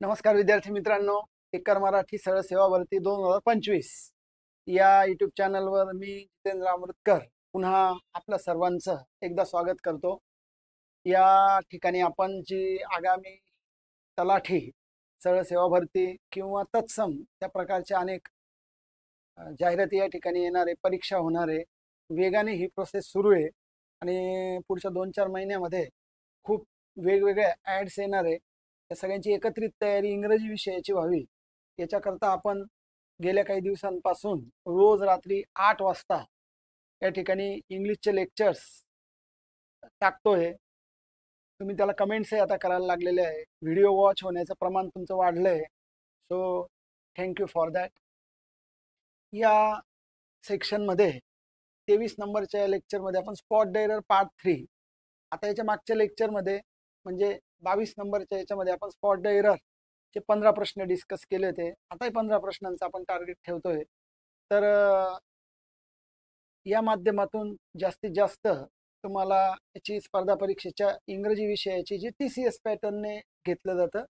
नमस्कार विद्यार्थी मित्रांनो, टिकर मराठी सरळ सेवा भरती 2025 या यूट्यूब चॅनलवर मी जितेंद्र अमृतकर पुन्हा आपल्या सर्वांचं एकदा स्वागत करतो। या ठिकाणी आपण जी आगामी तलाठी सरळ सेवा भरती किंवा तत्सम त्या प्रकारच्या अनेक जाहिराती या ठिकाणी येणार आहे, परीक्षा होणार आहे, वेगाने ही प्रोसेस सुरू आहे आणि पुढच्या 2-4 महिन्यामध्ये खूप वेगवेगळ्या ॲड्स येणार आहे। या सगळ्यांची एकत्रित तयारी इंग्रजी विषयाची व्हावी याच्याकरता आपण गेल्या काही दिवसांपासून रोज रात्री 8 वाजता या ठिकाणी इंग्लिशचे लेक्चर्स टाकतोय। तुम्ही त्याला कमेंट्सही आता करायला लागलेले आहे, व्हिडिओ वॉच होण्याचं प्रमाण तुमचं वाढलं आहे, सो थँक्यू फॉर दॅट। या सेक्शनमध्ये 23 नंबरच्या लेक्चरमध्ये आपण स्पॉट द एरर पार्ट 3, आता याच्या मागच्या लेक्चरमध्ये म्हणजे 22 नंबरच्या याच्यामध्ये आपण स्पॉट द एरर चे 15 प्रश्न डिस्कस केले होते। आताही 15 प्रश्नांचा आपण टार्गेट ठेवतोय। तर या माध्यमातून जास्तीत जास्त तुम्हाला याची स्पर्धा परीक्षेच्या इंग्रजी विषयाची जी TCS पॅटर्नने घेतलं जातं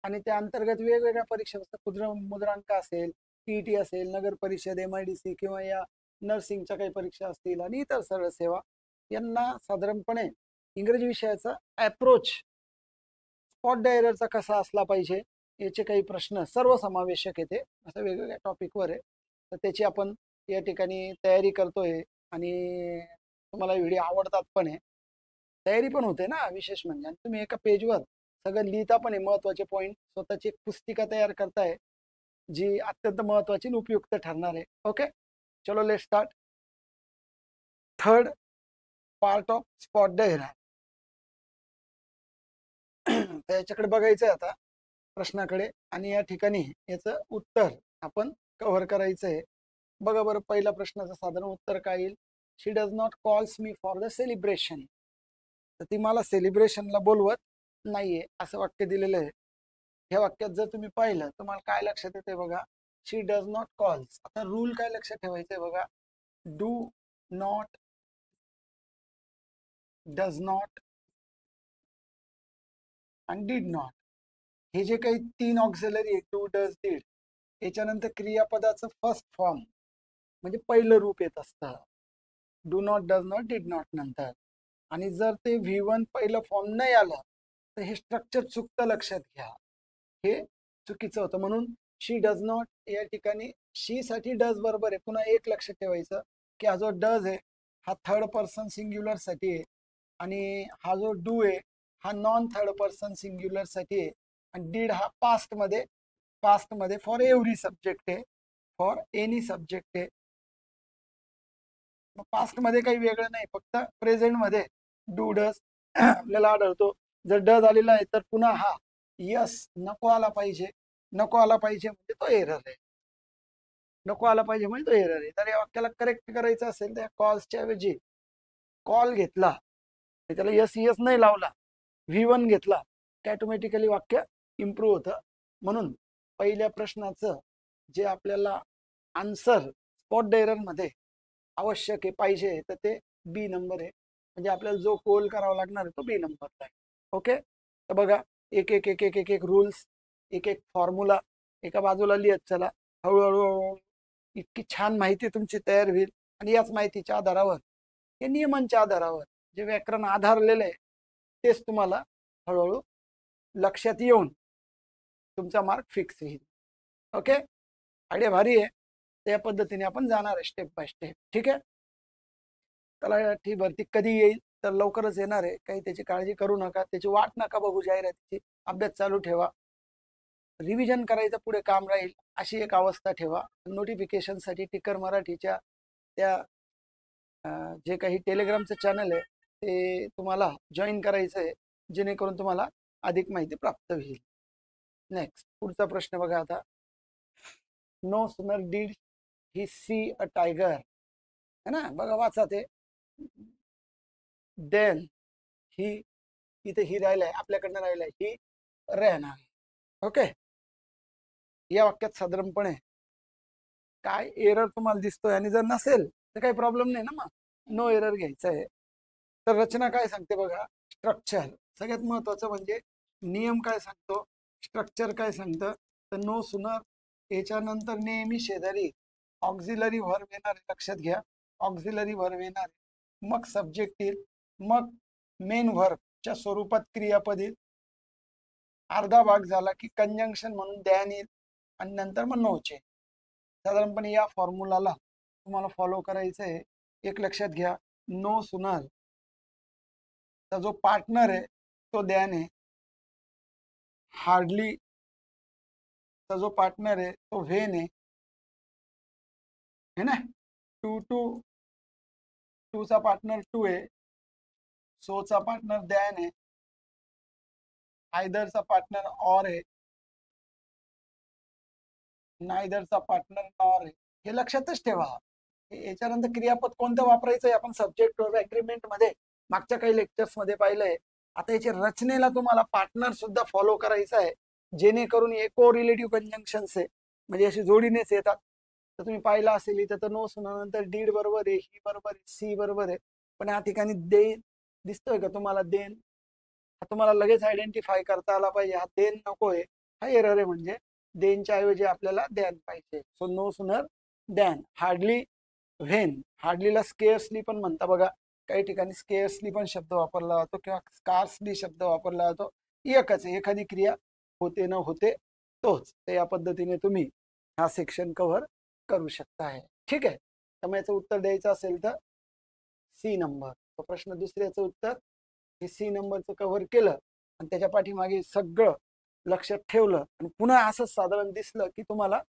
आणि त्या अंतर्गत वेगवेगळ्या परीक्षा मुद्रांक असेल, TET असेल, नगर परिषद, MIDC किंवा या नर्सिंगच्या काही परीक्षा असतील आणि इतर सरळ सेवा यांना साधारणपणे इंग्रजी विषयाचा अप्रोच स्पॉट द एररचा कसा असला पाहिजे याचे काही प्रश्न सर्वसमावेशक येते, असं वेगवेगळ्या टॉपिकवर आहे। तर त्याची आपण या ठिकाणी तयारी करतोय आणि तुम्हाला व्हिडिओ आवडतात पण आहे, तयारी पण होते ना विशेष म्हणजे, आणि तुम्ही एका पेजवर सगळं लिहिता पण आहे, महत्त्वाचे पॉईंट स्वतःची एक पुस्तिका तयार करताय जी अत्यंत महत्त्वाची आणि उपयुक्त ठरणार आहे। ओके, चलो let start. Third part of spot the error. याच्याकडे बघायचं आहे आता प्रश्नाकडे आणि या ठिकाणी याचं उत्तर आपण कव्हर करायचं आहे। बघा बरं, पहिला प्रश्नाचं साधारण उत्तर काय येईल? She does not calls me for the celebration. तर ती मला सेलिब्रेशनला बोलवत नाहीये असं वाक्य दिलेलं आहे। ह्या वाक्यात जर तुम्ही पाहिलं तुम्हाला काय लक्षात येते बघा, शी डज नॉट कॉल्स। आता रूल काय लक्षात ठेवायचं आहे बघा, डू नॉट, डज नॉट आणि डिड नॉट, हे जे काही 3 ऑक्झिलरी आहे, डू, डज, डिड, याच्यानंतर क्रियापदाचं फर्स्ट फॉर्म म्हणजे पहिलं रूप येत असतं do not, does not, did not नंतर, आणि जर ते V1 पहिलं फॉर्म नाही आलं तर हे स्ट्रक्चर चुकतं, लक्षात घ्या, हे चुकीचं होतं। म्हणून शी डज नॉट या ठिकाणी शी साठी डज बरोबर आहे। पुन्हा एक लक्षात ठेवायचं की हा जो डज आहे हा थर्ड पर्सन सिंग्युलर साठी आहे आणि हा जो डू आहे हा नॉन थर्ड पर्सन सिंग्युलर साठी आहे आणि डीड हा पास्ट मध्ये फॉर एव्हरी सब्जेक्ट आहे, फॉर एनी सब्जेक्ट आहे। पास्ट मध्ये काही वेगळं नाही, फक्त प्रेझेंट मध्ये डू डज आपल्याला आढळतो। जर डज आलेला आहे तर पुन्हा हा यस नको आला पाहिजे, नको आला पाहिजे म्हणजे तो एरर आहे, नको आला पाहिजे म्हणजे तो एरर आहे। तर या वाक्याला करेक्ट करायचं असेल तर कॉल्सच्या ऐवजी कॉल घेतला, त्याला यस यस नाही लावला, V1 घेतला, ऑटोमॅटिकली वाक्य इम्प्रूव्ह होतं। म्हणून पहिल्या प्रश्नाचं जे आपल्याला आन्सर स्पॉट द एरर मध्ये आवश्यक आहे पाहिजे तर ते बी नंबर आहे, म्हणजे आपल्याला जो कोल करावा लागणार आहे तो बी नंबरचा आहे। ओके, तर बघा एक एक एक एक एक एक रूल्स, एक एक फॉर्म्युला एका बाजूला लिहत चला, हळूहळू इतकी छान माहिती तुमची तयार होईल आणि याच माहितीच्या आधारावर, या नियमांच्या आधारावर जे व्याकरण आधारलेलं आहे तेच तुम्हाला हळूहळू लक्षात येऊन तुमचा मार्क फिक्स होईल। ओके, आयडिया भारी आहे, त्या पद्धतीने आपण जाणार आहे स्टेप बाय स्टेप। ठीक आहे, तलाठी भरती कधी येईल तर लवकरच येणार आहे, काही त्याची काळजी करू नका, त्याची वाट नका बघू जाहिरातीची, अभ्यास चालू ठेवा, रिव्हिजन करायचं पुढे काम राहील अशी एक अवस्था ठेवा। नोटिफिकेशनसाठी टिकर मराठीच्या त्या जे काही टेलिग्रामचं चॅनल आहे ते तुम्हाला जॉईन करायचं आहे, जेणेकरून तुम्हाला अधिक माहिती प्राप्त होईल। नेक्स्ट पुढचा प्रश्न बघा आता, no sooner did he see a tiger, है ना, बघा वाचा ते, देन ही, इथे ही राहिलाय आपल्याकडनं राहिलाय, ही राहणार। ओके, या वाक्यात साधारणपणे काय एरर तुम्हाला दिसतोय, आणि जर नसेल तर काही प्रॉब्लेम नाही ना, मग नो एरर घ्यायचं आहे। तर रचना काय सांगते बघा, स्ट्रक्चर सगळ्यात महत्वाचं म्हणजे नियम काय सांगतो, स्ट्रक्चर काय सांगतं तर नो सुनर याच्यानंतर नेहमी शेजारी ऑक्झिलरी व्हर्ब येणार आहे, लक्षात घ्या. ऑक्झिलरी व्हर्ब येणार आहे, मग सब्जेक्ट येईल, मग मेन व्हर्बच्या स्वरूपात क्रियापद येईल. अर्धा भाग झाला की कंजंक्शन म्हणून दॅन येईल आणि नंतर मग नोचे. साधारणपणे या फॉर्म्युलाला तुम्हाला फॉलो करायचं आहे. एक लक्षात घ्या, नो सुनर चा जो पार्टनर आहे तो दॅन आहे. हार्डली चा जो पार्टनर आहे तो व्हेन है ना. टू टू टू चा पार्टनर टू आहे. सो चा पार्टनर दॅन आहे. आयदरचा पार्टनर ऑर आहे. नायदरचा पार्टनर नॉर आहे. हे लक्षातच ठेवा. याच्यानंतर क्रियापद कोणतं वापरायचं आहे आपण सब्जेक्ट वर्ब अग्रीमेंट मध्ये मागच्या काही लेक्चर्स मध्ये पाहिलंय. आता याच्या रचनेला तुम्हाला पार्टनर सुद्धा फॉलो करायचा आहे, जेणेकरून हे को रिलेटिव्ह कंजंक्शन्स आहे, म्हणजे अशी जोडीनेच येतात. तर तुम्ही पाहिलं असेल इथं तर नो सुनानंतर डीड बरोबर आहे, ही बरोबर आहे, सी बरोबर आहे, पण या ठिकाणी दे दिसतोय का तुम्हाला देन. हा तुम्हाला लगेच आयडेंटिफाय करता आला पाहिजे. हा देन नको आहे, हा एरर आहे. म्हणजे देनच्या ऐवजी आपल्याला दॅन पाहिजे. So no sooner than. Hardly when. हार्डलीला स्केअर्सली पण म्हणता बघा. काही ठिकाणी स्केअर्सली पण शब्द वापरला जातो किंवा स्कार्सली शब्द वापरला जातो. एकच आहे, एखादी क्रिया होते न होते तोच. तर या पद्धतीने तुम्ही हा सेक्शन कव्हर करू शकता आहे. ठीक आहे. त्यामुळे याचं उत्तर द्यायचं असेल तर सी नंबर. तो प्रश्न दुसऱ्याचं उत्तर हे सी नंबरचं कव्हर केलं आणि त्याच्या पाठीमागे सगळं लक्षात ठेवलं आणि पुन्हा असंच साधारण दिसलं की तुम्हाला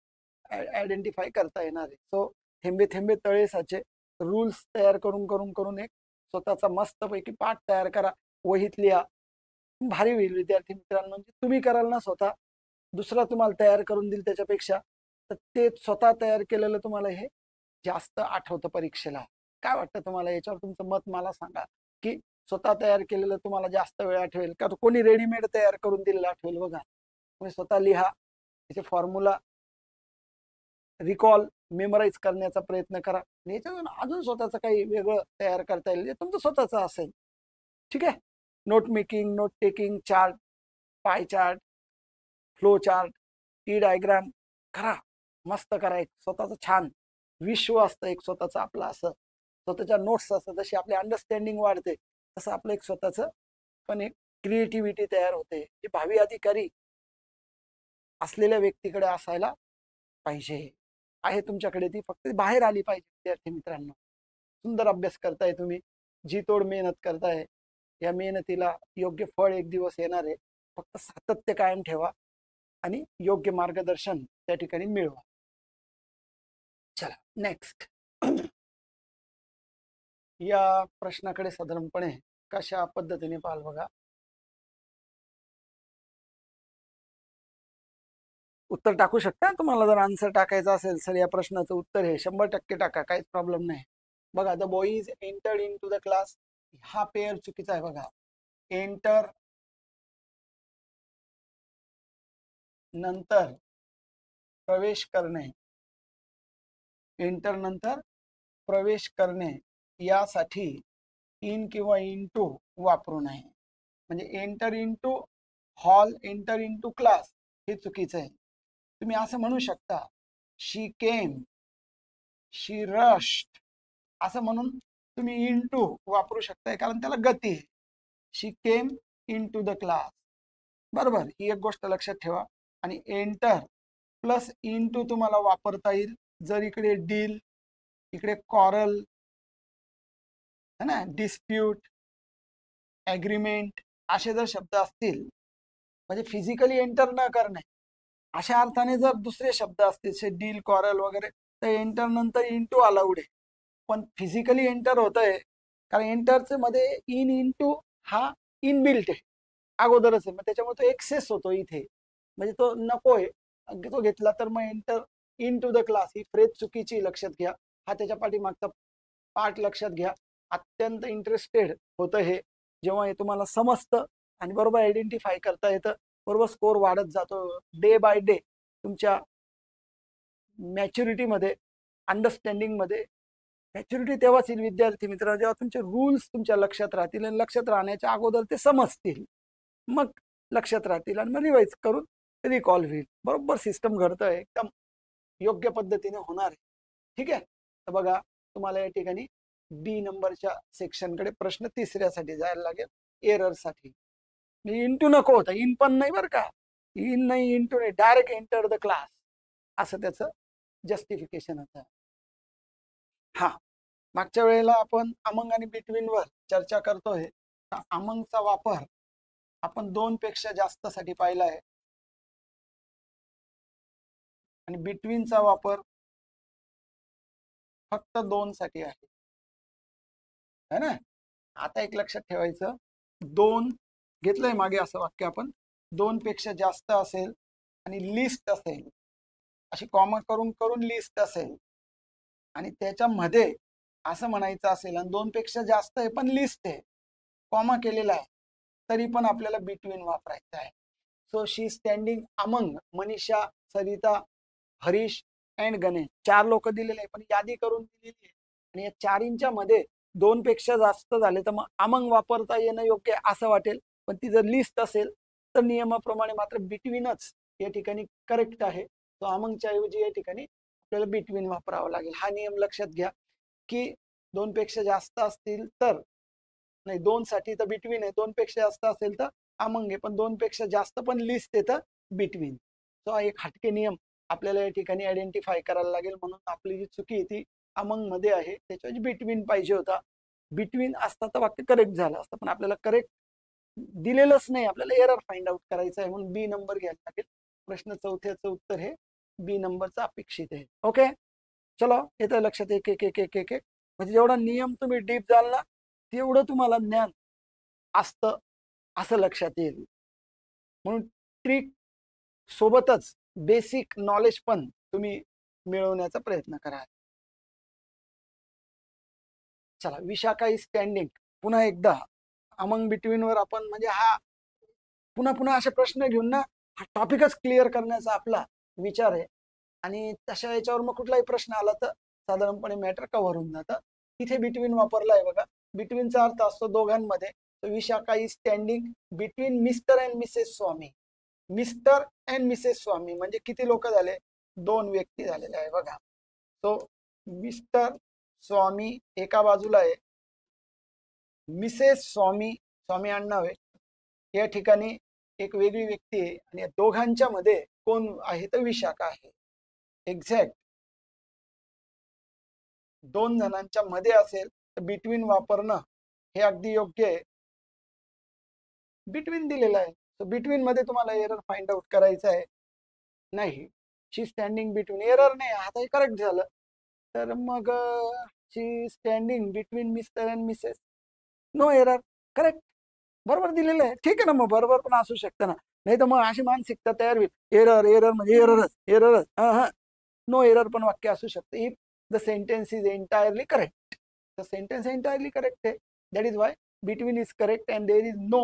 आयडेंटिफाय करता येणार आहे. सो थेंबे थेंबे तळे साचे रूल्स तयार करून करून करून एक स्वतःचा मस्तपैकी पाठ तयार करा, वहीत लिहा. भारी होईल विद्यार्थी मित्रांनो. म्हणजे तुम्ही कराल ना स्वतः, दुसरा तुम्हाला तयार करून देईल त्याच्यापेक्षा, तर ते स्वतः तयार केलेलं तुम्हाला हे जास्त आठवतं परीक्षेला. काय वाटतं तुम्हाला याच्यावर? तुमचं मत मला सांगा, की स्वतः तयार केलेलं तुम्हाला जास्त वेळ आठवेल का कोणी रेडीमेड तयार करून दिलेलं आठवेल? बघा, तुम्ही स्वतः लिहा, त्याचे फॉर्म्युला रिकॉल मेमोराईज करण्याचा प्रयत्न करा. याच्यातून अजून स्वतःचं काही वेगळं तयार करता येईल, तुमचं स्वतःचं असेल. ठीक आहे. Note making, note taking, chart, pie chart, flow chart, T diagram करा, मस्त करा. एक स्वतःचं छान विश्व असतं एक स्वतःचं आपलं, असं स्वतःच्या नोट्स असतं. जशी आपली अंडरस्टँडिंग वाढते तसं आपलं एक स्वतःचं पण एक क्रिएटिव्हिटी तयार होते, जी भावी अधिकारी असलेल्या व्यक्तीकडे असायला पाहिजे. आहे तुमच्याकडे, ती फक्त बाहेर आली पाहिजे. विद्यार्थी मित्रांनो, सुंदर अभ्यास करताय तुम्ही, जी तोड मेहनत करताय. या मेहनतीला योग्य फळ एक दिवस येणार आहे. फक्त सातत्य कायम ठेवा आणि योग्य मार्गदर्शन त्या ठिकाणी मिळवा. चला नेक्स्ट. या प्रश्नाकडे साधारणपणे कशा पद्धतीने पाहाल बघा. उत्तर टाकू शकता तुम्हाला जर आन्सर टाकायचा असेल सर या प्रश्नाचं उत्तर हे 100% टाका, काहीच प्रॉब्लेम नाही. बघा, the boys entered into the class, हा पेअर चुकीचा आहे. बघा, एंटर नंतर प्रवेश करणे, एंटर नंतर प्रवेश करणे यासाठी इन किंवा इन टू वापरू नये. म्हणजे enter into hall, enter into class हे चुकीचं आहे. तुम्ही असं म्हणू शकता, शी केम, शी रश्ड, असं म्हणून तुम्ही इन टू वापरू शकताय, कारण त्याला गती आहे. She came into the class, बरोबर. ही एक गोष्ट लक्षात ठेवा. आणि एंटर प्लस इन टू तुम्हाला वापरता येईल जर इकडे डील, इकडे कॉरल है ना, डिस्प्यूट, ॲग्रीमेंट असे जर शब्द असतील, म्हणजे फिजिकली एंटर न करणे अशा अर्थाने जर दुसरे शब्द असतील डील, कॉरल वगैरे, तर एंटर नंतर इन टू अलाउड आहे. पण फिजिकली एंटर होत आहे, कारण एंटरचे मध्ये इन टू हा इनबिल्ट आहे, अगोदरच आहे. मग त्याच्यामुळे तो एक्सेस होतो इथे, म्हणजे तो नको आहे. तो घेतला तर मग enter into the class ही फ्रेज चुकीची, लक्षात घ्या. हा त्याच्या पाठीमागचा पार्ट लक्षात घ्या. अत्यंत इंटरेस्टेड होतं हे जेव्हा हे तुम्हाला समजतं आणि बरोबर आयडेंटिफाय करता येतं, बरोबर स्कोर वाढत जातो डे बाय डे तुमच्या मॅच्युरिटीमध्ये, अंडरस्टँडिंगमध्ये. मॅच्युरिटी तेव्हाच येईल विद्यार्थी मित्रांनो, जेव्हा तुमचे रूल्स तुमच्या लक्षात राहतील आणि लक्षात राहण्याच्या अगोदर ते समजतील, मग लक्षात राहतील आणि मग रिवाइज करून रिकॉल होईल. बरोबर सिस्टम घडतंय, एकदम योग्य पद्धतीने होणार आहे. ठीक आहे. तर बघा तुम्हाला या ठिकाणी बी नंबरच्या सेक्शनकडे प्रश्न तिसऱ्यासाठी जायला लागेल, एरर साठी. इंटू नको होता, इन पण नाही बरं का, इन नाही इंटू नाही, डायरेक्ट एंटर द क्लास असं त्याचं जस्टिफिकेशन होतं. हा, मागच्या वेळेला आपण अमंग आणि बिटवीन वर चर्चा करतोय. अमंगचा वापर आपण 2 पेक्षा जास्त साठी पाहिला आहे आणि बिटवीनचा वापर फक्त 2 साठी आहे, है ना. आता एक लक्षात ठेवायचं, 2 घेतलंय मागे असं वाक्य आपण, 2 पेक्षा जास्त असेल आणि लिस्ट असेल, अशी कॉमा करून करून लिस्ट असेल आणि त्याच्यामध्ये असं म्हणायचं असेल आणि 2 पेक्षा जास्त आहे पण लिस्ट आहे, कॉमा केलेला आहे, तरी पण आपल्याला बिटवीन वापरायचं आहे. So she standing among Manisha, Sarita, Harish and Ganesh. 4 लोक दिलेले आहे पण यादी करून दिलेली आहे आणि या चारींच्या मध्ये 2 पेक्षा जास्त झाले तर मग अमंग वापरता येणं योग्य असं वाटेल. पण ती जर लिस्ट असेल तर नियमाप्रमाणे मात्र बिटवीनच या ठिकाणी करेक्ट आहे. तो अमंगच्या ऐवजी या ठिकाणी आपल्याला बिटवीन वापरावं लागेल. हा नियम लक्षात घ्या की 2 पेक्षा जास्त असतील तर नाही, 2 साठी तर बिटवीन आहे, 2 पेक्षा जास्त असेल तर अमंग आहे, पण 2 पेक्षा जास्त पण लिस्ट येतं बिटवीन. तो एक हटके नियम आपल्याला या ठिकाणी आयडेंटिफाय करायला लागेल. म्हणून आपली जी चुकी ती अमंग मध्ये आहे, त्याच्या बिटवीन पाहिजे होता. बिटवीन असता तर वाक्य करेक्ट झालं असतं, पण आपल्याला करेक्ट दिलेलंच नाही, आपल्याला एरर फाइंड आउट करायचं आहे म्हणून बी नंबर घ्यायला लागेल. प्रश्न चौथ्याचं उत्तर हे बी नंबरचं अपेक्षित आहे. ओके, चलो येतं लक्षात एक एक एक एक एक एक म्हणजे जेवढा नियम तुम्ही डीप जाल ना तेवढं तुम्हाला ज्ञान असतं असं लक्षात येईल. म्हणून ट्रिक सोबतच बेसिक नॉलेज पण तुम्ही मिळवण्याचा प्रयत्न करा. चला, विशाखा इज स्टँडिंग. पुन्हा एकदा अमंग बिटवीन वर आपण म्हणजे हा पुन्हा पुन्हा असे प्रश्न घेऊन ना हा टॉपिकच क्लिअर करण्याचा आपला विचार आहे. आणि तशा याच्यावर मग कुठलाही प्रश्न आला तर साधारणपणे मॅटर कव्हर होऊन जातं. तिथे बिटवीन वापरला आहे बघा. बिटवीनचा अर्थ असतो दोघांमध्ये. Vishakha is standing between Mr and Mrs Swami. Mr and Mrs Swami म्हणजे किती लोक झाले, 2 व्यक्ती झालेले आहे बघा. तो मिस्टर स्वामी एका बाजूला आहे, मिसेस स्वामी, स्वामी आडनाव आहे, या ठिकाणी एक वेगळी व्यक्ती आहे आणि या दोघांच्या मध्ये कोण आहे तर विशाखा आहे. एक्झॅक्ट 2 जणांच्या मध्ये असेल तर बिटवीन वापरणं हे अगदी योग्य आहे. बिटवीन दिलेलं आहे, तर बिटवीन मध्ये तुम्हाला एरर फाइंड आउट करायचं आहे. नाही, शी स्टँडिंग बिटवीन, एरर नाही, आता हे करेक्ट झालं. तर मग she standing between Mr and Mrs, no error, correct, बरोबर दिलेलं आहे. ठीक आहे ना, मग बरोबर पण असू शकतं ना. नाही तर मग अशी मानसिकता तयार होईल, एरर एरर म्हणजे एररच एररच. हा, नो एरर पण वाक्य असू शकतं. If the sentence is entirely correct, the sentence entirely correct आहे, that is why between is correct and there is no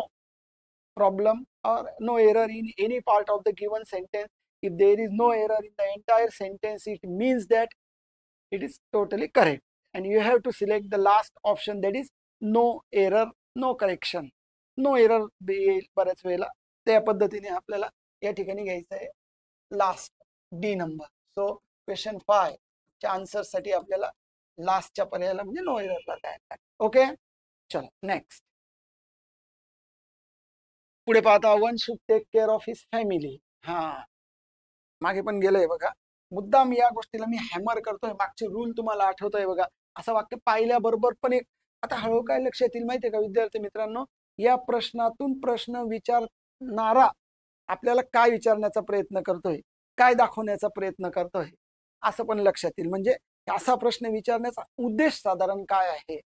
problem or no error in any part of the given sentence. If there is no error in the entire sentence, it means that it is totally correct. And you have to select the last option, that is no error, no correction. No error बऱ्याच वेळेला त्या पद्धतीने आपल्याला या ठिकाणी घ्यायचं आहे last D number. So question 5 च्या आन्सर साठी आपल्याला लास्टच्या पर्यायाला म्हणजे नो एररला जायला. ओके, चला नेक्स्ट. पुढे पाहता, one should take care of his family. हा, मागे पण गेलंय बघा. मुद्दाम या गोष्टीला मी हॅमर करतोय, मागचे रूल तुम्हाला आठवतोय बघा. असं वाक्य पाहिल्याबरोबर पण एक आता हळू काय लक्षात येईल माहितीये का विद्यार्थी मित्रांनो, या प्रश्नातून प्रश्न विचारणारा आपल्याला काय विचारण्याचा प्रयत्न करतोय, काय दाखवण्याचा प्रयत्न करतोय असं पण लक्षात येईल. म्हणजे असा प्रश्न विचारण्याचा उद्देश साधारण काय आहे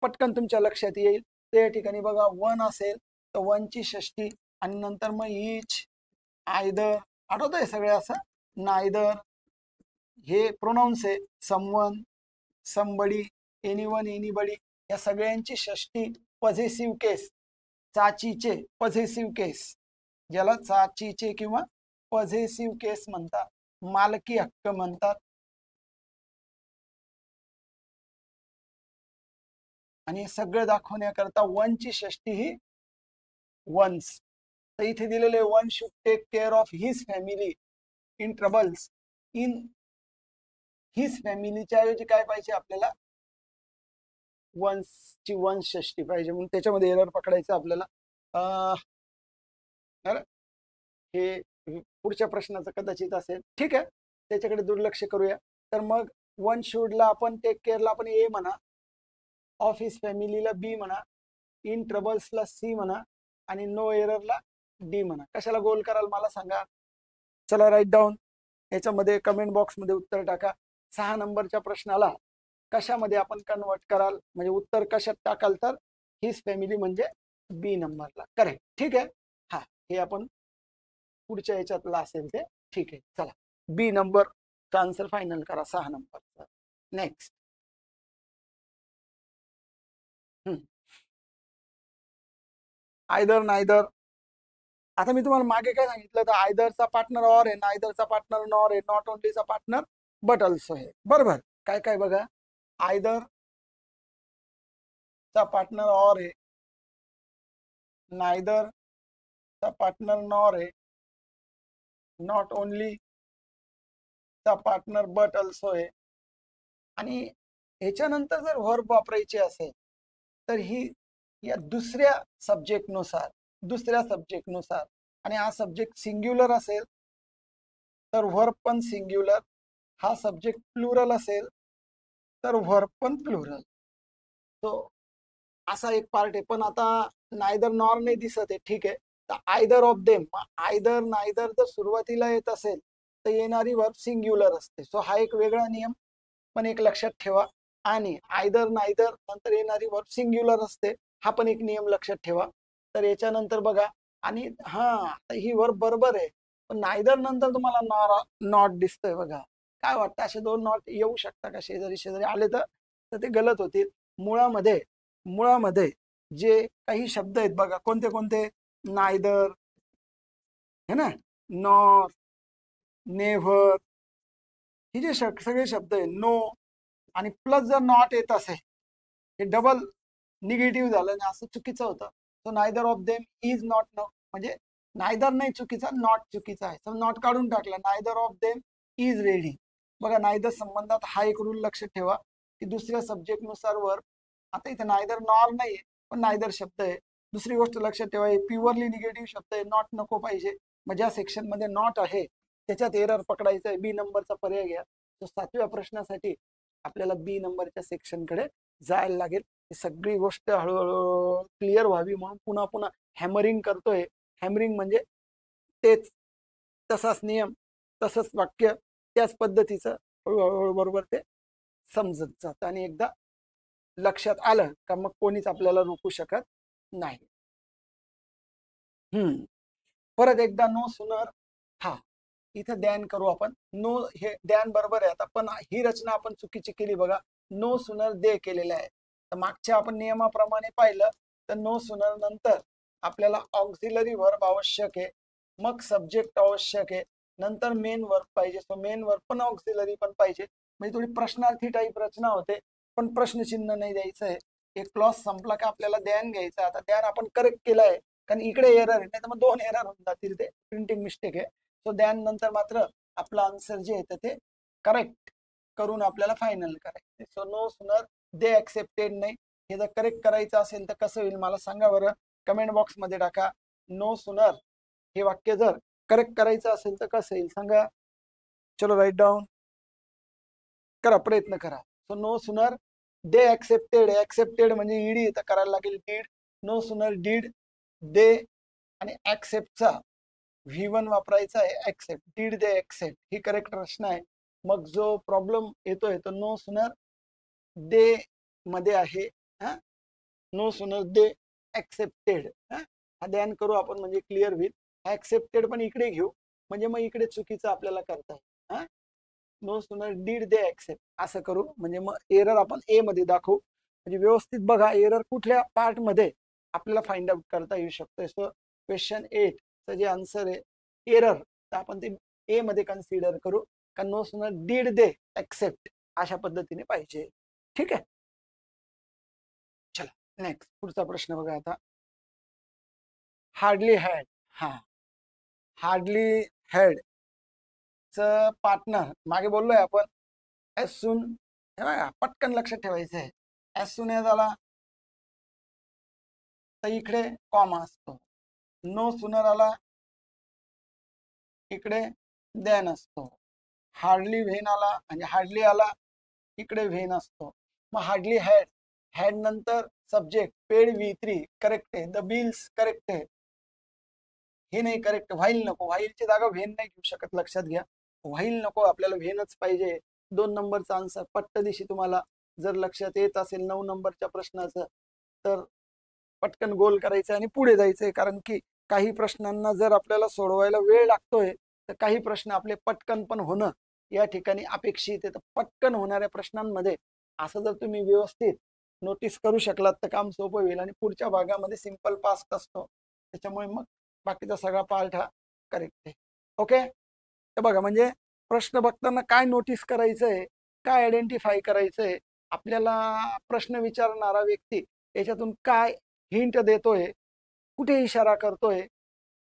पटकन तुमच्या लक्षात येईल. त्या ठिकाणी बघा, वन असेल तर वनची षष्टी आणि नंतर मग इच, आयदर, आठवतंय सगळे असं, नायदर, हे प्रोनाउन्स आहे, समवन, समबडी, एनीवन, एनीबडी, या सगळ्यांची षष्टी पॉझेसिव्ह केस, चाचीचे पॉझेसिव्ह केस, ज्याला चाचीचे किंवा पॉझेसिव्ह केस म्हणतात, मालकी हक्क म्हणतात. आणि सगळं दाखवण्याकरता वनची षष्टी ही वन्स, तर इथे दिलेले one should take care of his family in troubles. In his फॅमिलीच्या ऐवजी काय पाहिजे आपल्याला, वन्सची वंश षष्टी पाहिजे, म्हणून त्याच्यामध्ये एरर पकडायचं आपल्याला. हे पुढच्या प्रश्नाचं कदाचित असेल, ठीक आहे, त्याच्याकडे दुर्लक्ष करूया. तर मग वन शुडला आपण टेक केअरला आपण ए म्हणा, ऑफ हिज फॅमिलीला बी म्हणा, इन ट्रबल्सला सी म्हणा आणि नो एररला डी म्हणा. कशाला गोल कराल मला सांगा. चला राईट डाऊन, याच्यामध्ये कमेंट बॉक्समध्ये उत्तर टाका. 6 नंबरच्या प्रश्नाला कशामध्ये आपण कन्वर्ट कराल, म्हणजे उत्तर कशात टाकाल, तर हिज फॅमिली म्हणजे बी नंबरला. करेक्ट, ठीक आहे. हा, हे आपण पुढच्या याच्यातला असेल ते, ठीक आहे. चला, बी नंबरचा आन्सर फायनल करा 6 नंबरचा. नेक्स्ट. Either neither. आता मी तुम्हाला मागे काय सांगितलं, तर आयदरचा पार्टनर ऑर आहे, नायदरचा पार्टनर नॉर आहे, नॉट ओनलीचा पार्टनर बट ऑल्सो आहे. बरोबर. काय काय बघा, आयदर चा पार्टनर ऑर आहे, नायदर चा पार्टनर नॉर आहे, नॉट ओनली चा पार्टनर बट ऑल्सो आहे. आणि ह्याच्यानंतर जर व्हर्ब वापरायचे असेल तर ही या दुसऱ्या सब्जेक्टनुसार आणि हा सब्जेक्ट सिंग्युलर असेल तर व्हर्ब पण सिंग्युलर, हा सब्जेक्ट प्लुरल असेल तर व्हर्ब पण प्लुरल. तो असा एक पार्ट आहे. पण आता नायदर नॉर नाही दिसत आहे, ठीक आहे. तर either of them, either neither जर सुरुवातीला येत असेल तर येणारी वर्ब सिंग्युलर असते. सो हा एक वेगळा नियम पण एक लक्षात ठेवा. आणि आयदर नायदर नंतर येणारी वर्ब सिंग्युलर असते, हा पण एक नियम लक्षात ठेवा. तर याच्यानंतर बघा, आणि हा ही वर्ब बरोबर आहे, पण नायदर नंतर तुम्हाला नॉट दिसतोय बघा. काय वाटतं, असे 2 नॉट येऊ शकता का शेजारी शेजारी आले तर ते गलत होतील. मुळामध्ये जे काही शब्द आहेत बघा, कोणते कोणते, नायदर है ना, नॉट, नेव्हर, हे जे सगळे शब्द आहे, नो आणि प्लस जर नॉट येत असेल, हे डबल निगेटिव्ह झालं ना, असं चुकीचं होतं. So neither of them is not, म्हणजे नायदर नाही चुकीचा, नॉट चुकीचा आहे. सो नॉट काढून टाकला, neither of them is ready. बघा, नायदर संबंधात हा एक रूल लक्षात ठेवा की दुसऱ्या सब्जेक्टनुसार वर्ब. आता इथे नायदर नॉर नाहीये पण नायदर शब्द आहे. दुसरी गोष्ट लक्षात ठेवा, हे प्युअरली निगेटिव्ह शब्द आहे, नॉट नको पाहिजे. मग ज्या सेक्शन मध्ये नॉट आहे त्याच्यात एरर पकडायचा आहे, बी नंबरचा पर्याय घ्या. तर 7व्या प्रश्नासाठी आपल्याला बी नंबरच्या सेक्शनकडे जायला लागेल. ही सगळी गोष्ट हळूहळू क्लिअर व्हावी म्हणून पुन्हा पुन्हा हॅमरिंग करतोय. हॅमरिंग म्हणजे तेच, तसाच नियम, तसंच वाक्य, त्याच पद्धतीचं हळूहळू बरोबर ते समजत जातं. आणि एकदा लक्षात आलं का मग कोणीच आपल्याला रोखू शकत नाही. परत एकदा नो सुनर, हा इथं ध्यान करू आपण. नो हे ध्यान बरोबर आहे. आता पण ही रचना आपण चुकीची केली बघा. नो सुनर दे केलेलं आहे. तर मागच्या आपण नियमाप्रमाणे पाहिलं तर नो सुनर नंतर आपल्याला ऑक्झिलरी वर्ब आवश्यक आहे, मग सब्जेक्ट आवश्यक आहे, नंतर मेन वर्ब पाहिजे. सो मेन वर्ब पण ऑक्झिलरी पण पाहिजे. म्हणजे थोडी प्रश्नार्थी टाईप रचना होते, पण प्रश्नचिन्ह नाही द्यायचं आहे. एक क्लॉज संपला का आपल्याला ध्यान घ्यायचं. आता ध्यान आपण करेक्ट केलं आहे, कारण इकडे एरर आहे, नाही तर मग 2 एरर होऊन जातील, ते प्रिंटिंग मिस्टेक आहे. सो ध्यान नंतर मात्र आपलं आन्सर जे येतं ते करेक्ट करून आपल्याला फायनल करायचं. सो नो सुनर दे ऍक्सेप्टेड नाही. हे जर करेक्ट करायचं असेल तर कसं होईल मला सांगा बरं, कमेंट बॉक्स मध्ये टाका. नो सुनर हे वाक्य जर करेक्ट करायचं असेल तर कसं येईल सांगा. चलो राईट डाऊन करा, प्रयत्न करा. सो नो सुनर दे ऍक्सेप्टेड म्हणजे ईडी तर करायला लागेल did. No sooner did they आणि ऍक्सेप्टचा V1 वापरायचा आहे, ऍक्सेप्ट, डीड दे ऍक्सेप्ट, ही करेक्ट रचना आहे. मग जो प्रॉब्लेम येतोय तो नो सुनर दे मध्ये आहे. नो सुनर दे ऍक्सेप्टेड, हा ध्यान करू आपण म्हणजे क्लिअर होईल. ऍक्सेप्टेड पण इकडे घेऊ म्हणजे मग इकडे चुकीचं आपल्याला करता येईल. No sooner did they accept असं करू म्हणजे मग एरर आपण ए मध्ये दाखवू. म्हणजे व्यवस्थित बघा एरर कुठल्या पार्ट मध्ये आपल्याला फाइंड आउट करता येऊ शकतोय. सो क्वेश्चन 8 चं जे आन्सर आहे एरर, तर आपण ते ए मध्ये कन्सिडर करू. का no sooner did they accept अशा पद्धतीने पाहिजे. ठीक आहे. चला नेक्स्ट पुढचा प्रश्न बघा. आता हार्डली हॅड, हा, हार्डली हेड च पार्टनर मागे बोललोय आपण. एस सून, हे बघा पटकन लक्षात ठेवायचं आहे. एस सून हे झाला तर इकडे कॉमा असतो. नो सुनर आला इकडे देन असतो. हार्डली व्हेन आला म्हणजे हार्डली आला इकडे व्हेन असतो. मग हार्डली हेड, हेड नंतर सब्जेक्ट, पेड V3 करेक्ट आहे. द बिल्स करेक्ट आहे. हे नाही करेक्ट, व्हाईल नको, व्हाईलची जागा व्हेन नाही घेऊ शकत, लक्षात घ्या. व्हाईल नको, आपल्याला व्हेनच पाहिजे. 2 नंबरचा आन्सर पट्टदिशी तुम्हाला जर लक्षात येत असेल 9 नंबरच्या प्रश्नाचं, तर पटकन गोल करायचं आणि पुढे जायचंय. कारण की काही प्रश्नांना जर आपल्याला सोडवायला वेळ लागतोय, तर काही प्रश्न आपले पटकन पण होणं या ठिकाणी अपेक्षित आहे. तर पटकन होणाऱ्या प्रश्नांमध्ये असं जर तुम्ही व्यवस्थित नोटीस करू शकलात तर काम सोपं होईल. आणि पुढच्या भागामध्ये सिंपल पास्ट असतो, त्याच्यामुळे मग बाकीचा सगळा पार्ट हा करेक्ट आहे. ओके, तर बघा म्हणजे प्रश्न बघताना काय नोटीस करायचंय, काय आयडेंटिफाय करायचंय, आपल्याला प्रश्न विचारणारा व्यक्ती याच्यातून काय हिंट देतोय, कुठे इशारा करतोय,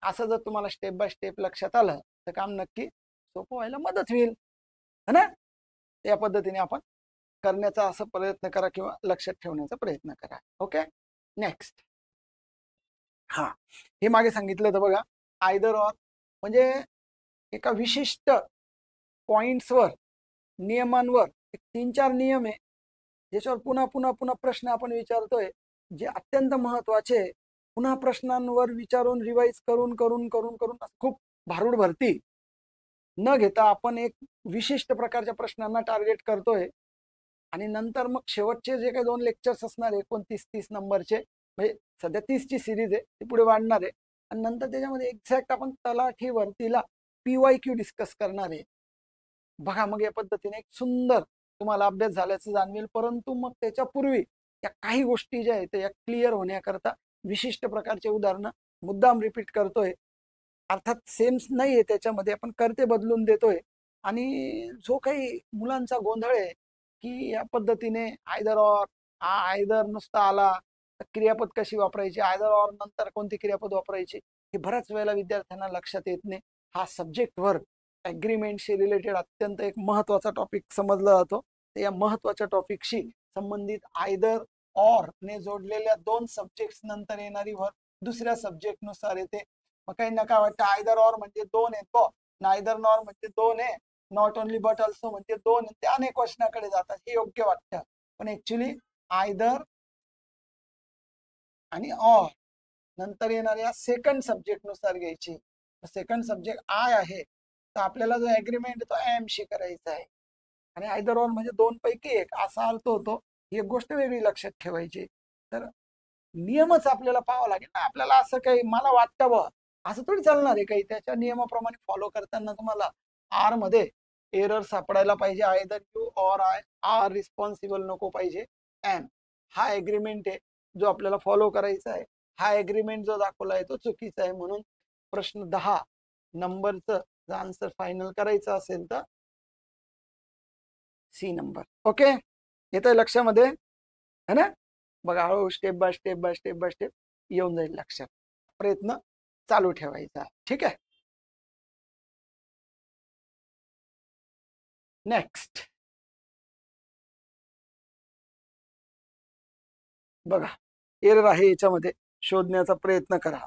असं जर तुम्हाला स्टेप बाय स्टेप लक्षात आलं तर काम नक्की सोपं व्हायला मदत होईल, है ना. या पद्धतीने आपण करण्याचा असं प्रयत्न करा किंवा लक्षात ठेवण्याचा प्रयत्न करा. Okay, next. हा, हे मागे सांगितलं तर बघा, आयदर ऑर म्हणजे एका विशिष्ट पॉइंट्सवर, नियमांवर एक 3-4 नियम आहे ज्याच्यावर पुन्हा पुन्हा पुन्हा प्रश्न आपण विचारतोय, जे अत्यंत महत्वाचे. पुन्हा प्रश्नांवर विचारून रिवाइज करून करून करून करून खूप भारूड भरती न घेता आपण एक विशिष्ट प्रकारच्या प्रश्नांना टार्गेट करतोय. आणि नंतर मग शेवटचे जे काही 2 लेक्चर्स असणार आहे 29-30 नंबरचे, म्हणजे सध्या 30ची सिरीज आहे, ती पुढे वाढणार आहे. आणि नंतर त्याच्यामध्ये एक्झॅक्ट आपण तलाठी भरतीला PYQ डिस्कस करणार आहे. बघा मग या पद्धतीने एक सुंदर तुम्हाला अभ्यास झाल्याचं जाणवेल. परंतु मग त्याच्यापूर्वी या काही गोष्टी ज्या आहेत या क्लिअर होण्याकरता विशिष्ट प्रकारचे उदाहरणं मुद्दाम रिपीट करतोय. अर्थात सेम नाही आहे त्याच्यामध्ये, आपण करते बदलून देतोय. आणि जो काही मुलांचा गोंधळ आहे की या पद्धतीने आयदर ऑर, आयदर नुसता आला तर क्रियापद कशी वापरायची, आयदर ऑर नंतर कोणती क्रियापद वापरायची, हे बऱ्याच वेळेला विद्यार्थ्यांना लक्षात येत नाही. हा सब्जेक्ट वर्ब ॲग्रीमेंटशी रिलेटेड अत्यंत एक महत्वाचा टॉपिक समजला जातो. तर या महत्वाच्या टॉपिकशी संबंधित आयदर ऑर ने जोडलेल्या 2 सब्जेक्ट नंतर येणारी वर्ब दुसऱ्या सब्जेक्ट नुसार येते. मग काही नका वाटतं आयदर ऑर म्हणजे 2 येतो, नायदर नॉर म्हणजे 2 आहे, नॉट ओनली बट ऑल्सो म्हणजे 2, ते अनेक वचनाकडे जातात, हे योग्य वाटतं. पण ऍक्च्युली आयदर आणि ऑर नंतर येणाऱ्या सेकंड सब्जेक्ट नुसार घ्यायची. सेकंड सब्जेक्ट आय आहे तर आपल्याला जो ऍग्रीमेंट तो एम शी करायचा आहे. आणि आयदर ऑर म्हणजे 2 पैकी 1 असा अर्थ होतो. ही एक गोष्ट वेगळी लक्षात ठेवायची. तर नियमच आपल्याला पाहावा लागेल ना. आपल्याला असं काही मला वाटतं बा असं थोडी चालणार आहे काही. त्याच्या नियमाप्रमाणे फॉलो करताना तुम्हाला आर मध्ये एरर सापडायला पाहिजे. Either you or I are responsible नको पाहिजे. एम हा एग्रीमेंट आहे जो आपल्याला फॉलो करायचा आहे. हा एग्रीमेंट जो दाखवला आहे तो चुकीचा आहे. म्हणून प्रश्न 10 नंबरचं जर आन्सर फायनल करायचं असेल तर C नंबर. ओके, येतंय लक्षामध्ये, है ना. बघा हळूहळू step by step by step by step येऊन जाईल लक्षात. प्रयत्न चालू ठेवायचा. ठीक आहे, नेक्स्ट. बघा एरर आहे याच्यामध्ये, शोधण्याचा प्रयत्न करा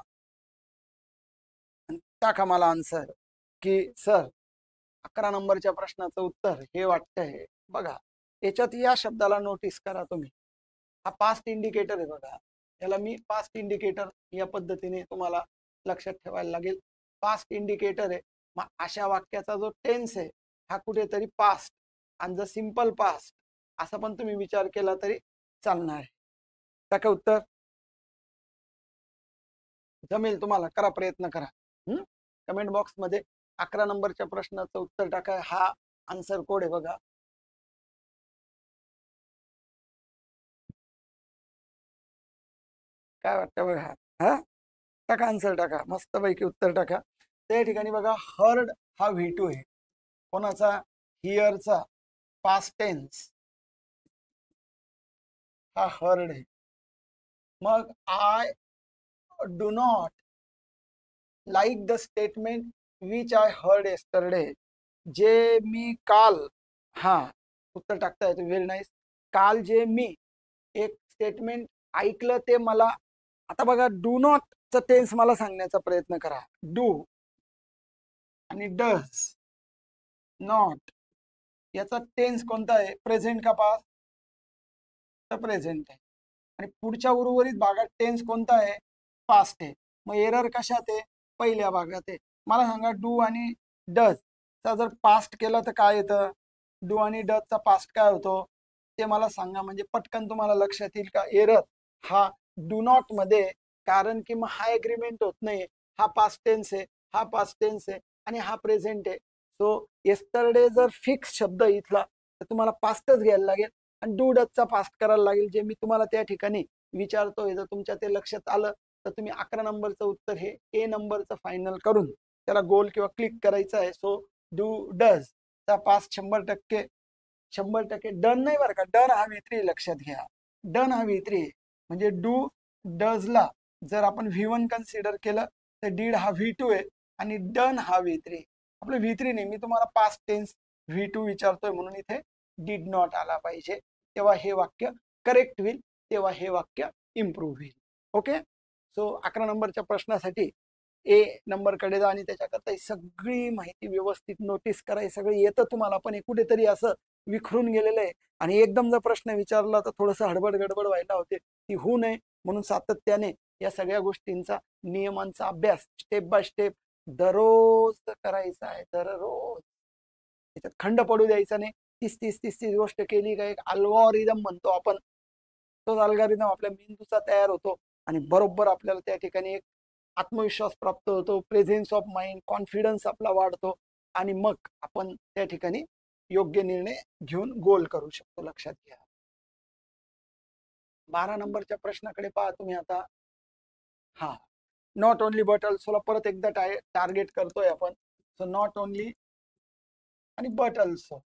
आणि टाका मला आन्सर की सर 11 नंबरच्या प्रश्नाचं उत्तर हे वाटतंय. बघा याच्यात या शब्दाला नोटीस करा तुम्ही. हा पास्ट इंडिकेटर आहे बघा. याला मी पास्ट इंडिकेटर या पद्धतीने तुम्हाला लक्षात ठेवायला लागेल. पास्ट इंडिकेटर आहे. मग अशा वाक्याचा जो टेन्स आहे हा कुठेतरी पास्ट आणि जर सिंपल पास्ट असा पण तुम्ही विचार केला तरी चालणार आहे. टाका उत्तर, जमेल तुम्हाला, करा प्रयत्न करा. कमेंट बॉक्स मध्ये 11 नंबरच्या प्रश्नाचं उत्तर टाका. हा आन्सर कोड आहे बघा. काय वाटतं बघा. हा टाका आन्सर, टाका मस्तपैकी उत्तर टाका. त्या ठिकाणी बघा हर्ड हा V2 आहे. कोणाचा? हिअरचा पास्ट टेन्स हा हर्ड आहे. मग I do not like the statement which I heard yesterday. जे मी काल, हा उत्तर टाकता येतो, व्हेरी नाईस. काल जे मी एक स्टेटमेंट ऐकलं ते मला, आता बघा डू नॉटचं टेन्स मला सांगण्याचा प्रयत्न करा. डू आणि डज नॉट याचा टेन्स कोणता आहे, प्रेझेंट का पास्ट? तर प्रेझेंट आहे. आणि पुढच्या उर्वरित भागात टेन्स कोणता आहे, पास्ट आहे. मग एरर कशात आहे, पहिल्या भागात आहे. मला सांगा डू आणि डज चा जर पास्ट केला तर काय येतं, डू आणि डज चा पास्ट काय होतो ते मला सांगा, म्हणजे पटकन तुम्हाला लक्षात येईल का एरर हा डू नॉट मध्ये. कारण की मग हा एग्रीमेंट होत नाही, हा पास्ट टेन्स आहे, हा पास्ट टेन्स आहे आणि हा प्रेझेंट आहे. सो येस्टरडे जर फिक्स शब्द इथला तर तुम्हाला पास्टच घ्यायला लागेल आणि डू डजचा पास्ट करायला लागेल, जे मी तुम्हाला त्या ठिकाणी विचारतोय. जर तुमच्या ते लक्षात आलं तर तुम्ही 11 नंबरचं उत्तर हे ए नंबरचं फायनल करून त्याला गोल किंवा क्लिक करायचं आहे. सो डू डज चा पास्ट 100% डन नाही बरं का, डन हा V3 लक्षात घ्या. डन हा V3 म्हणजे डू डजला जर आपण V1 कन्सिडर केलं तर डीड हा V2 आहे आणि डन हा V3. आपलं V3 नाही, मी तुम्हाला पास्ट टेन्स V2 विचारतोय म्हणून इथे डीड नॉट आला पाहिजे. तेव्हा हे वाक्य करेक्ट होईल, तेव्हा हे वाक्य इम्प्रूव्ह होईल. ओके. सो 11 नंबरच्या प्रश्नासाठी ए नंबरकडे जा आणि त्याच्याकरता ही सगळी माहिती व्यवस्थित नोटीस करा. हे सगळं येतं तुम्हाला, पण हे कुठेतरी असं विखरून गेलेलं आहे आणि एकदम जर प्रश्न विचारला तर थोडंसं हडबड गडबड व्हायला होते, ती होऊ नये म्हणून सातत्याने या सगळ्या गोष्टींचा, नियमांचा अभ्यास स्टेप बाय स्टेप दररोज करायचा आहे. दररोज त्याच्यात खंड पडू द्यायचा नाही. 30 गोष्ट केली का एक अल्गोरिदम म्हणतो आपण, तोच अल्गोरिदम आपल्या मेंदूचा तयार होतो आणि बरोबर आपल्याला त्या ठिकाणी एक आत्मविश्वास प्राप्त होतो, प्रेझेन्स ऑफ माइंड, कॉन्फिडन्स आपला वाढतो आणि मग आपण त्या ठिकाणी योग्य निर्णय घेऊन गोल करू शकतो. लक्षात घ्या. 12 नंबरच्या प्रश्नाकडे पहा तुम्ही आता. हा, नॉट ओनली बट ऑल्सोला परत एकदा टार्गेट करतोय आपण. सो नॉट ओनली आणि बट ऑल्सो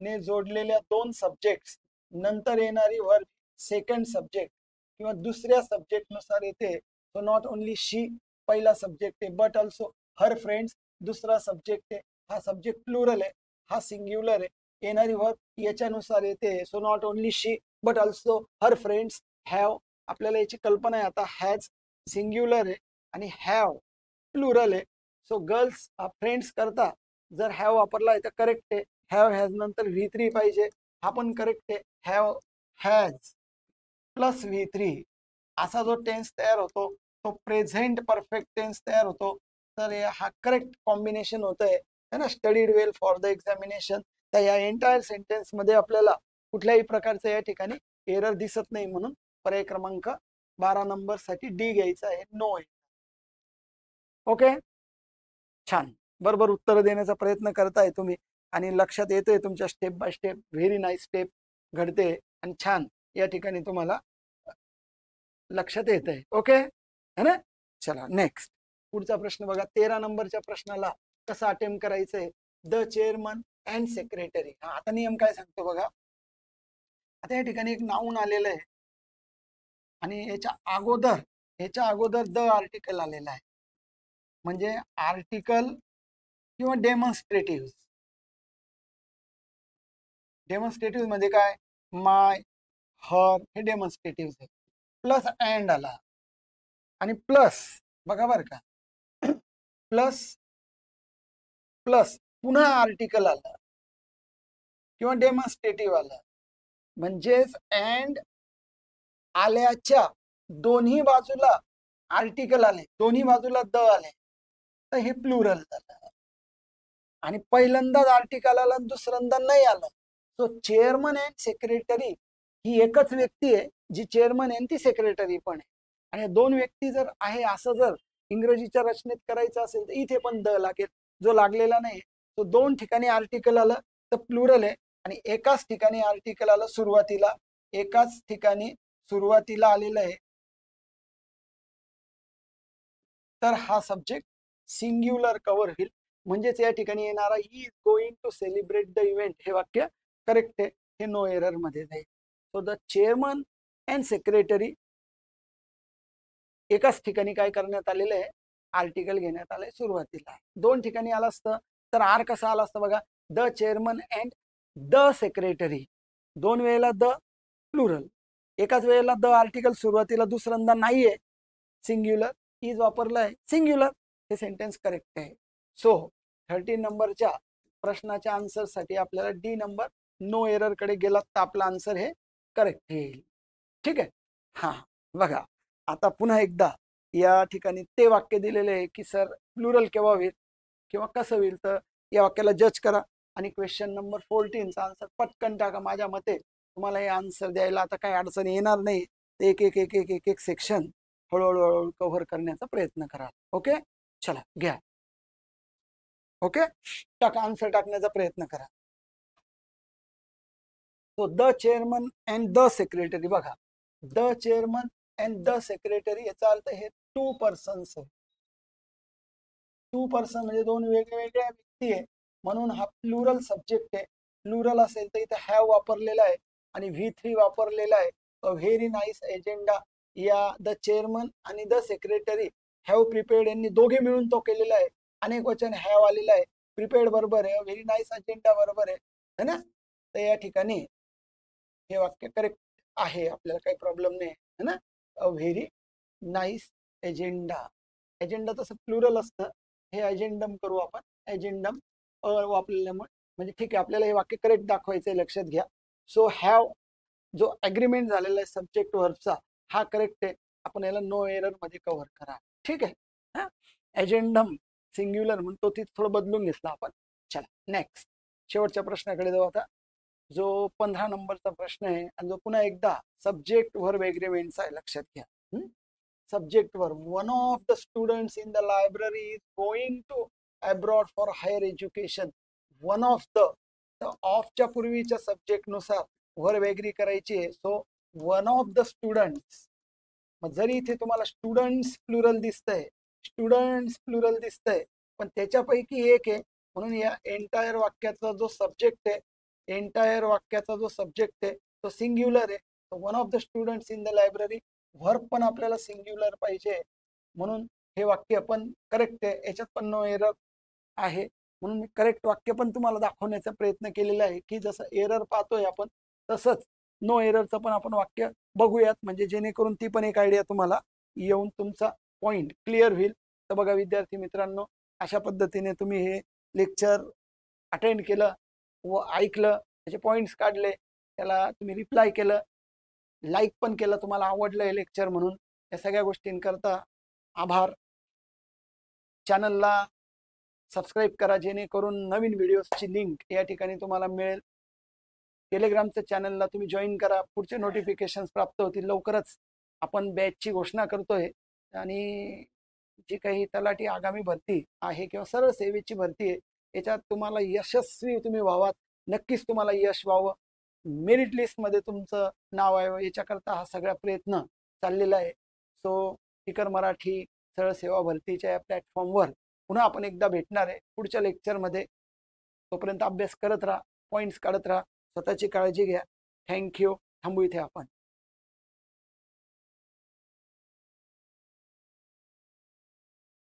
ने जोडलेल्या दोन सब्जेक्ट नंतर येणारी वर्ब सेकंड सब्जेक्ट किंवा दुसऱ्या सब्जेक्ट नुसार येते. सो नॉट ओनली शी पहिला सब्जेक्ट आहे, बट ऑल्सो हर फ्रेंड्स दुसरा सब्जेक्ट आहे. हा सब्जेक्ट प्लुरल आहे, हा सिंग्युलर आहे. येणारी वर्ब याच्यानुसार येते. So not only she but also her friends have. आपल्याला याची कल्पना आहे आता. हॅज सिंग्युलर आहे आणि हॅव प्लुरल आहे. सो गर्ल्स फ्रेंड्स करता जर हॅव वापरला आहे तर करेक्ट आहे. हॅव हॅज नंतर V3 पाहिजे, हा पण करेक्ट आहे. हॅव हॅज प्लस V3 असा जो टेन्स तयार होतो तो प्रेझेंट परफेक्ट टेन्स तयार होतो. तर हा करेक्ट कॉम्बिनेशन होत आहे ना, studied well for the examination. तर या एंटायर सेंटेन्स मध्ये आपल्याला कुठल्याही प्रकारचं या ठिकाणी एरर दिसत नाही, म्हणून पर्याय क्रमांक 12 नंबर साठी डी घ्यायचा आहे, नो आहे. ओके, छान, बरोबर उत्तर देण्याचा प्रयत्न करताय तुम्ही आणि लक्षात येतोय तुमच्या step by step. Very nice step घडते आणि छान या ठिकाणी तुम्हाला लक्षात येत आहे. ओके है ना. चला नेक्स्ट पुढचा प्रश्न बघा. 13 नंबरच्या प्रश्नाला कसं अटेम्प्ट करायचंय. The chairman and secretary. आता नियम काय सांगतो बघा. आता या ठिकाणी एक नाऊन आलेलं आहे आणि ह्याच्या अगोदर द आर्टिकल आलेला आहे, म्हणजे आर्टिकल किंवा डेमॉन्स्ट्रेटिव्ह मध्ये काय, माय, हर हे डेमॉन्स्ट्रेटिव्ह आहे. प्लस अँड आला आणि प्लस बघा बरं का, प्लस प्लस पुन्हा आर्टिकल आलं किंवा डेमॉन्स्ट्रेटिव्ह आलं, म्हणजेच अँड आल्याच्या दोन्ही बाजूला आर्टिकल आले, दोन्ही बाजूला द आले, तर हे प्लुरल झालं. आणि पहिल्यांदाच आर्टिकल आलं आणि दुसऱ्यांदा नाही आलं. सो चेअरमन अँड सेक्रेटरी ही एकच व्यक्ती आहे जी चेअरमन आहे ती सेक्रेटरी पण आहे. आणि दोन व्यक्ती जर आहे असं जर इंग्रजीच्या रचनेत करायचं असेल तर इथे पण द लागेल, जो लागलेला नाही. तो दोन ठिकाणी आर्टिकल आलं तर प्लुरल आहे आणि एकाच ठिकाणी आर्टिकल आलं सुरुवातीला, एकाच ठिकाणी सुरुवातीला आलेलं आहे, तर हा सब्जेक्ट सिंग्युलर कव्हर होईल. म्हणजेच या ठिकाणी येणारा he is going to celebrate the event हे वाक्य करेक्ट आहे, हे नो एरर मध्ये जाईल. So the chairman and secretary एकाच ठिकाणी काय करण्यात आलेलं आहे, आर्टिकल घेण्यात आलंय सुरुवातीला. 2 ठिकाणी आलं असतं तर आर कसं आलं असतं बघा, the chairman and the secretary. 2 वेळेला द प्लुरल, एकाच वेळेला द आर्टिकल सुरुवातीला दुसऱ्यांदा नाहीये, सिंग्युलर इज वापरलं आहे, सिंग्युलर, हे सेंटेन्स करेक्ट आहे. सो 13 नंबरच्या प्रश्नाच्या आन्सरसाठी आपल्याला डी नंबर नो एरर कडे गेलात तर आपला आन्सर हे करेक्ट येईल. ठीक आहे. हा बघा, आता पुन्हा एकदा या ठिकाणी ते वाक्य दिलेले आहे की सर प्लुरल केव्हा होईल किंवा कसं होईल, तर या वाक्याला जज करा आणि क्वेश्चन नंबर 14चा आन्सर पटकन टाका. माझ्या मते तुम्हाला हे आन्सर द्यायला आता काही अडचण येणार नाही. एक एक एक एक एक एक सेक्शन हळूहळू कव्हर करण्याचा प्रयत्न करा. ओके, चला घ्या. ओके, टाका, आन्सर टाकण्याचा प्रयत्न करा. तो the chairman and the secretary. बघा, the chairman and the secretary याचा अर्थ हे 2 पर्सन्स आहे. 2 पर्सन म्हणजे 2 वेगवेगळ्या व्यक्ती आहे, म्हणून हा प्लुरल सब्जेक्ट आहे. प्लुरल असेल तर इथे हॅव वापरलेला आहे आणि V3 वापरलेला आहे. व्हेरी नाईस एजेंडा या द चेअरमन आणि द सेक्रेटरी हॅव प्रिपेअर्ड यांनी दोघे मिळून तो केलेला आहे. अनेक वचन हॅव आलेला आहे. प्रिपेअर्ड बरोबर आहे, व्हेरी नाईस अजेंडा बरोबर आहे ना. तर या ठिकाणी हे वाक्य करेक्ट आहे, आपल्याला काही प्रॉब्लेम नाही है ना. A very nice agenda. Agenda तसं प्लुरल असतं, हे अजेंडम करू आपण. एजेंडम वापरल्यामुळे म्हणजे ठीक आहे, आपल्याला हे वाक्य करेक्ट दाखवायचं आहे, लक्षात घ्या. सो हॅव जो अग्रीमेंट झालेला आहे सब्जेक्ट व्हर्बचा हा करेक्ट आहे. आपण याला नो एरर मध्ये कव्हर करा. ठीक आहे. हा, एजेंडम सिंग्युलर म्हणतो ती थोडं बदलून घेतलं आपण. चला नेक्स्ट, शेवटच्या प्रश्नाकडे जाऊ आता, जो 15 नंबरचा प्रश्न आहे आणि जो पुन्हा एकदा सब्जेक्ट व्हर्ब एग्रीमेंटचा आहे. लक्षात घ्या, subject verb. One of the students in the library is going to abroad for higher education. One of the, ऑफच्या पूर्वीच्या सब्जेक्ट नुसार व्हर्ब एग्री करायची आहे. So one of the students. मग जरी इथे तुम्हाला स्टुडंट्स प्लुरल दिसतंय, स्टुडंट्स प्लुरल दिसतंय, पण त्याच्यापैकी एक आहे, म्हणून या एंटायर वाक्याचा जो सब्जेक्ट आहे, एंटायर वाक्याचा जो सब्जेक्ट आहे तो सिंग्युलर आहे. One of the students in the library, verb पण आपल्याला सिंग्युलर पाहिजे, म्हणून हे वाक्य पण करेक्ट आहे. याच्यात पण नो एरर आहे, म्हणून मी करेक्ट वाक्य पण तुम्हाला दाखवण्याचा प्रयत्न केलेला आहे की जसं एरर पाहतोय आपण तसंच नो एररचं पण आपण वाक्य बघूयात, म्हणजे जेणेकरून ती पण एक आयडिया तुम्हाला येऊन तुमचा पॉइंट क्लिअर होईल. तर बघा विद्यार्थी मित्रांनो, अशा पद्धतीने तुम्ही हे लेक्चर अटेंड केलं व ऐकलं, त्याचे पॉइंट्स काढले, त्याला तुम्ही रिप्लाय केलं, लाईक पण केलं, तुम्हाला आवडलं हे लेक्चर म्हणून. या सगळ्या गोष्टींकरता आभार. चॅनलला सबस्क्राईब करा जेणेकरून नवीन व्हिडिओजची लिंक या ठिकाणी तुम्हाला मिळेल. टेलिग्रामच्या चॅनलला तुम्ही जॉईन करा, पुढचे नोटिफिकेशन्स प्राप्त होतील. लवकरच आपण बॅचची घोषणा करतोय आणि जी काही तलाठी आगामी भरती आहे किंवा सरळ सेवेची भरती आहे याच्यात तुम्हाला यशस्वी तुम्ही व्हावात, नक्कीच तुम्हाला यश व्हावं, मेरिट लिस्टमध्ये तुमचं नाव यावं, याच्याकरता हा सगळा प्रयत्न चाललेला आहे. सो स्पीकर मराठी सरळ सेवा भरतीच्या या प्लॅटफॉर्मवर पुन्हा आपण एकदा भेटणार आहे पुढच्या लेक्चरमध्ये. तोपर्यंत अभ्यास करत राहा, पॉईंट्स काढत राहा, स्वतःची काळजी घ्या. थँक्यू. थांबू इथे आपण.